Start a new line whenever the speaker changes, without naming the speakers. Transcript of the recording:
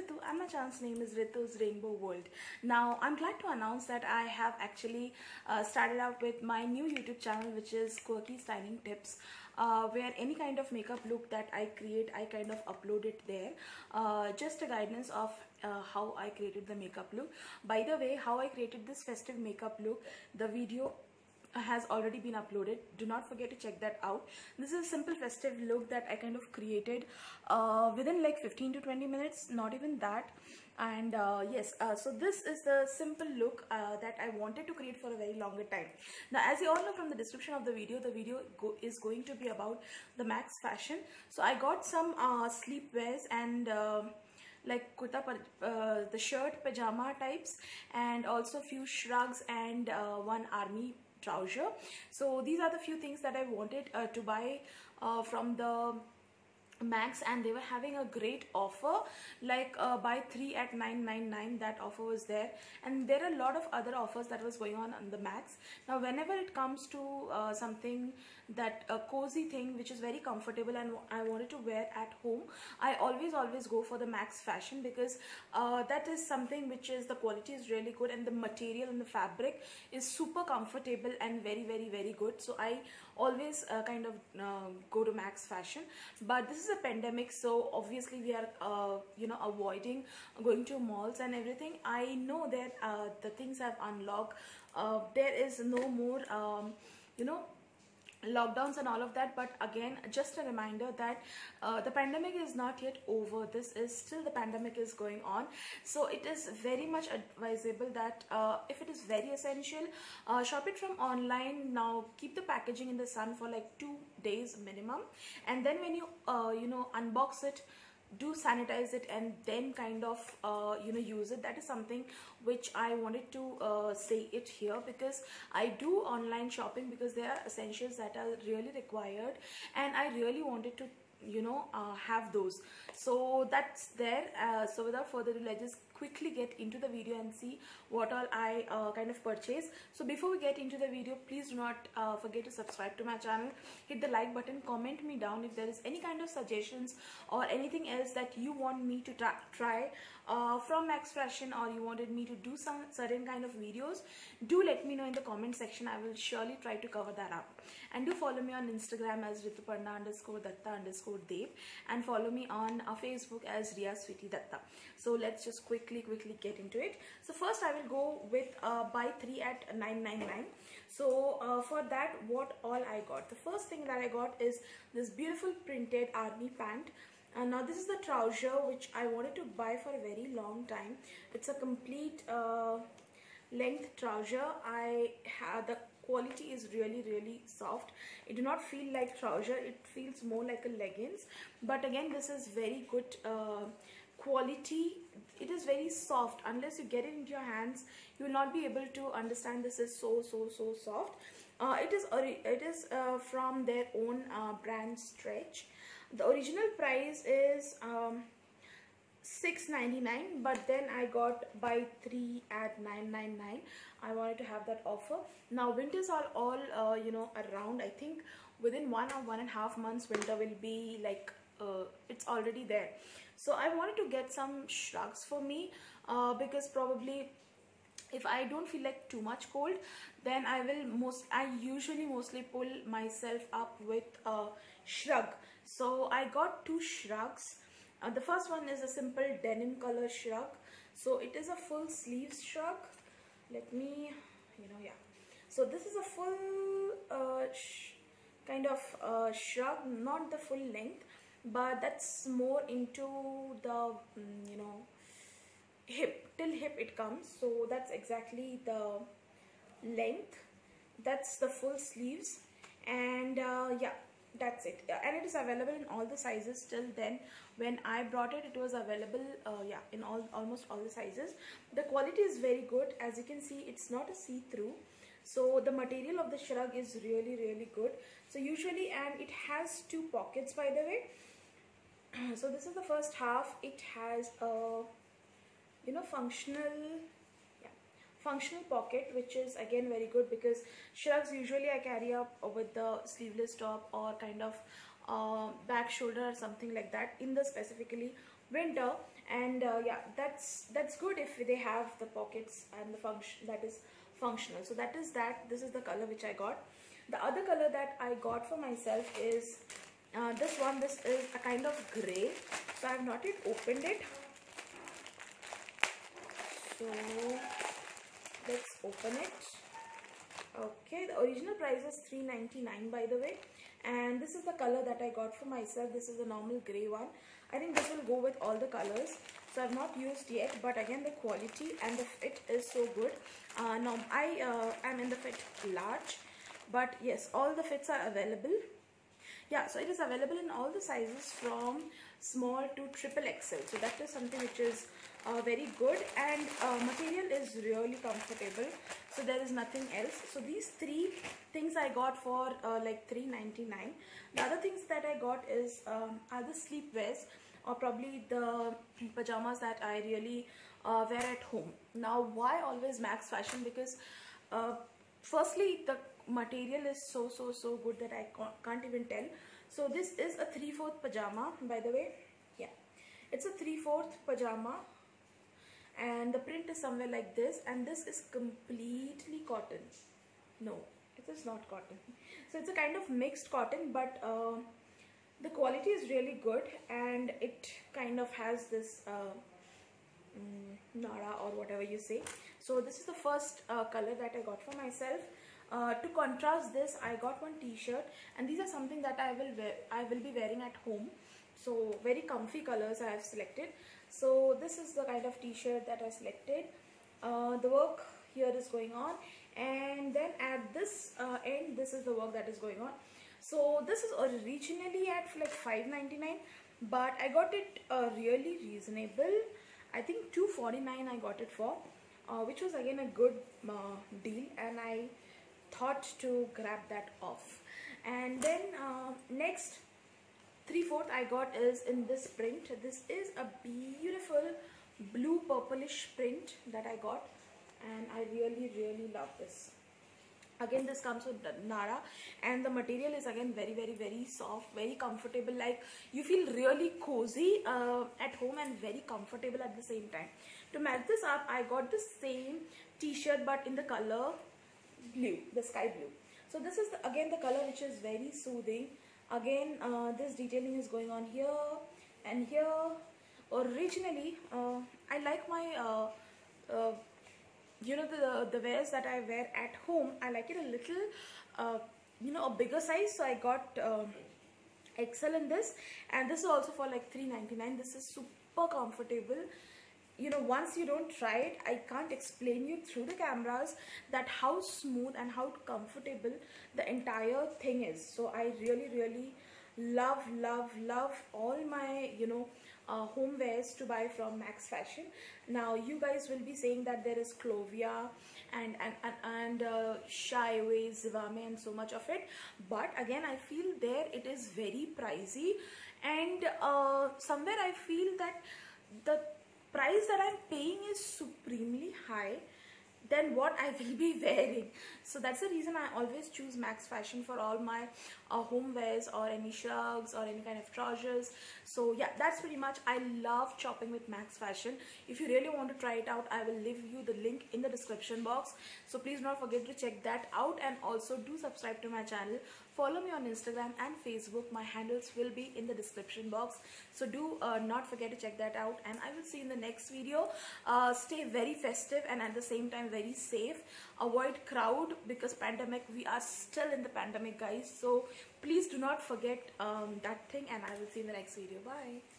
Ritu and my channel's name is Ritu's Rainbow World. Now I'm glad to announce that I have actually started out with my new YouTube channel, which is Quirky Styling Tips, where any kind of makeup look that I create, I kind of upload it there. Just a guidance of how I created the makeup look. By the way, how I created this festive makeup look, the video has already been uploaded. Do not forget to check that out. This is a simple festive look that I kind of created within like 15 to 20 minutes, not even that. And yes, so this is the simple look that I wanted to create for a very longer time. Now, as you all know from the description of the video is going to be about the Max fashion. So I got some sleepwears and like kurta, the shirt pajama types, and also few shrugs and one army trouser. So these are the few things that I wanted to buy from the Max, and they were having a great offer, like buy 3 at 999. That offer was there, and there are a lot of other offers that was going on the Max. Now whenever it comes to something that a cozy thing which is very comfortable and I wanted to wear at home, I always go for the Max fashion, because that is something which is, the quality is really good and the material and the fabric is super comfortable and very good. So I always kind of go to Max fashion. But this is a pandemic, so obviously we are avoiding going to malls and everything. I know that the things have unlocked, there is no more lockdowns and all of that, but again, just a reminder that the pandemic is not yet over. This is still, the pandemic is going on, so it is very much advisable that if it is very essential, shop it from online. Now keep the packaging in the sun for like 2 days minimum, and then when you unbox it, do sanitize it and then kind of use it. That is something which I wanted to say it here, because I do online shopping because there are essentials that are really required and I really wanted to have those. So that's there. So without further ado, let's just quickly get into the video and see what all I kind of purchased. So before we get into the video, please do not forget to subscribe to my channel, hit the like button, comment me down if there is any kind of suggestions or anything else that you want me to try from Max Fashion, or you wanted me to do some certain kind of videos. Do let me know in the comment section. I will surely try to cover that up. And do follow me on Instagram as Rituparna_Datta_Dev, and follow me on Facebook as Riya Sweetie Datta. So let's just quickly get into it. So first I will go with buy 3 at 999. So for that, what all I got, the first thing that I got is this beautiful printed army pant. Now this is the trouser which I wanted to buy for a very long time. It's a complete length trouser. The quality is really soft. It do not feel like trouser, it feels more like a leggings, but again, this is very good quality. It is very soft. Unless you get it into your hands, you will not be able to understand this is so soft. It is from their own brand Stretch. The original price is $6.99, but then I got buy 3 at $9.99. I wanted to have that offer. Now winters are all around. I think within 1 or 1.5 months winter will be like it's already there. So I wanted to get some shrugs for me, because probably if I don't feel like too much cold, then I usually mostly pull myself up with a shrug. So I got 2 shrugs. The first one is a simple denim color shrug. So it is a full sleeves shrug. Let me, So this is a full kind of shrug, not the full length, but that's more into the hip, till hip it comes. So that's exactly the length. That's the full sleeves, and yeah, that's it. And it is available in all the sizes. Till then, when I brought it, it was available in almost all the sizes. The quality is very good. As you can see, it's not a see-through, so the material of the shrug is really good. So usually, and it has 2 pockets, by the way. So this is the first half. It has a functional pocket, which is again very good, because shrugs usually I carry up with the sleeveless top or kind of back shoulder or something like that in the specifically winter. And yeah, that's good if they have the pockets and the function that is functional. So that is that. This is the color which I got. The other color that I got for myself is this one. This is a kind of gray, so I have not yet opened it. So let's open it. Okay, the original price is $3.99 by the way, and this is the color that I got for myself. This is a normal gray one. I think this will go with all the colors, so I've not used yet, but again the quality and the fit is so good. Now I am in the fit large, but yes, all the fits are available. Yeah, so it is available in all the sizes from small to XXL. So that is something which is very good, and material is really comfortable. So there is nothing else. So these three things I got for like $3.99. The other things that I got is are the sleepwears, or probably the pajamas that I really wear at home. Now why always Max Fashion? Because firstly, the material is so good that I can't even tell. So this is a 3/4 pajama, by the way. Yeah, it's a 3/4 pajama, and the print is somewhere like this, and this is completely cotton. No, it is not cotton. So it's a kind of mixed cotton, but the quality is really good, and it kind of has this nara or whatever you say. So this is the first color that I got for myself. To contrast this, I got one t-shirt, and these are something that I will be wearing at home. So very comfy colors I have selected. So this is the kind of t-shirt that I selected. The work here is going on, and then at this end, this is the work that is going on. So this is originally at like $5.99, but I got it really reasonable. I think $2.49 I got it for, which was again a good deal, and I thought to grab that off. And then next 3/4 I got is in this print. This is a beautiful blue purplish print that I got, and I really love this. Again, this comes with the nara, and the material is again very soft, very comfortable. Like you feel really cozy at home and very comfortable at the same time. To match this up, I got the same t-shirt but in the color blue, the sky blue. So this is again the color which is very soothing. Again, this detailing is going on here and here. Originally, I like my you know, the wears that I wear at home. I like it a little you know, a bigger size, so I got XL in this, and this is also for like $3.99. This is super comfortable. You know, once you don't try it, I can't explain you through the cameras that how smooth and how comfortable the entire thing is. So I really love all my, you know, home wears to buy from Max Fashion. Now you guys will be saying that there is Clovia and Shaiway, Zivame and so much of it, but again I feel there it is very pricey, and somewhere I feel that the price that I'm paying is supremely high than what I will be wearing. So that's the reason I always choose Max Fashion for all my home wears or any shrugs or any kind of trousers. So yeah, that's pretty much. I love shopping with Max Fashion. If you really want to try it out, I will leave you the link in the description box. So please don't forget to check that out, and also do subscribe to my channel. Follow me on Instagram and Facebook. My handles will be in the description box. So do not forget to check that out, and I will see you in the next video. Stay very festive and at the same time very safe. Avoid crowd because pandemic, we are still in the pandemic, guys. So please do not forget that thing, and I will see you in the next video. Bye.